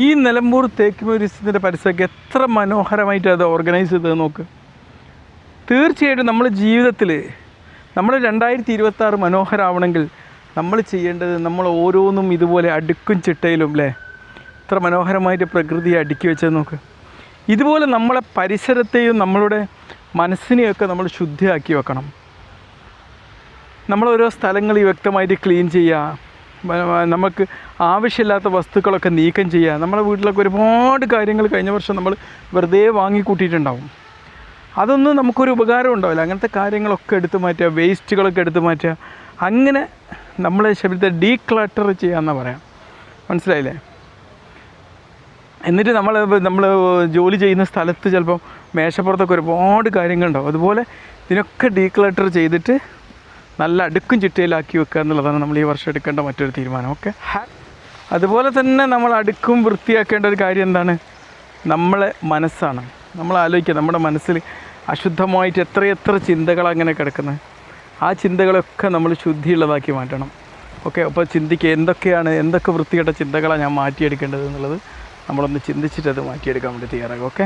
ഈ നിലമ്പൂർ തേക്ക് മ്യൂസിയത്തിൻ്റെ പരിസരമൊക്കെ എത്ര മനോഹരമായിട്ട് അത് ഓർഗനൈസ് ചെയ്തത് നോക്ക്. തീർച്ചയായിട്ടും നമ്മൾ ജീവിതത്തിൽ നമ്മൾ 2026 മനോഹരമാവണമെങ്കിൽ നമ്മൾ ചെയ്യേണ്ടത് നമ്മൾ ഓരോന്നും ഇതുപോലെ അടുക്കും ചിട്ടയിലും അല്ലേ, എത്ര മനോഹരമായിട്ട് പ്രകൃതിയെ അടുക്കി വെച്ചത് നോക്ക്. ഇതുപോലെ നമ്മളെ പരിസരത്തെയും നമ്മളുടെ മനസ്സിനെയൊക്കെ നമ്മൾ ശുദ്ധിയാക്കി വെക്കണം. നമ്മളോരോ സ്ഥലങ്ങളിൽ വ്യക്തമായിട്ട് ക്ലീൻ ചെയ്യുക, നമുക്ക് ആവശ്യമില്ലാത്ത വസ്തുക്കളൊക്കെ നീക്കം ചെയ്യുക. നമ്മുടെ വീട്ടിലൊക്കെ ഒരുപാട് കാര്യങ്ങൾ കഴിഞ്ഞ വർഷം നമ്മൾ വെറുതെ വാങ്ങിക്കൂട്ടിയിട്ടുണ്ടാവും, അതൊന്നും നമുക്കൊരു ഉപകാരം ഉണ്ടാവില്ല. അങ്ങനത്തെ കാര്യങ്ങളൊക്കെ എടുത്തു മാറ്റുക, വേസ്റ്റുകളൊക്കെ എടുത്തു മാറ്റുക. അങ്ങനെ നമ്മളെ ശരീരത്തെ ഡീക്ലട്ടർ ചെയ്യാമെന്നാണ് പറയാം, മനസ്സിലായില്ലേ? എന്നിട്ട് നമ്മൾ ജോലി ചെയ്യുന്ന സ്ഥലത്ത് ചിലപ്പോൾ മേശപ്പുറത്തൊക്കെ ഒരുപാട് കാര്യങ്ങളുണ്ടാവും. അതുപോലെ ഇതിനൊക്കെ ഡീക്ലട്ടർ ചെയ്തിട്ട് നല്ല അടുക്കും ചിട്ടയിലാക്കി വെക്കുക എന്നുള്ളതാണ് നമ്മൾ ഈ വർഷം എടുക്കേണ്ട മറ്റൊരു തീരുമാനം. ഓക്കെ, അതുപോലെ തന്നെ നമ്മൾ അടുക്കും വൃത്തിയാക്കേണ്ട ഒരു കാര്യം എന്താണ്? നമ്മളെ മനസ്സാണ്. നമ്മൾ ആലോചിക്കുക, നമ്മുടെ മനസ്സിൽ അശുദ്ധമായിട്ട് എത്രയെത്ര ചിന്തകൾ അങ്ങനെ കിടക്കുന്നത്. ആ ചിന്തകളൊക്കെ നമ്മൾ ശുദ്ധിയുള്ളതാക്കി മാറ്റണം. ഓക്കെ, അപ്പോൾ ചിന്തിക്കുക, എന്തൊക്കെ വൃത്തികെട്ട ചിന്തകളാണ് ഞാൻ മാറ്റിയെടുക്കേണ്ടത് എന്നുള്ളത് നമ്മളൊന്ന് ചിന്തിച്ചിട്ട് അത് മാറ്റിയെടുക്കാൻ വേണ്ടി തയ്യാറാകും. ഓക്കെ.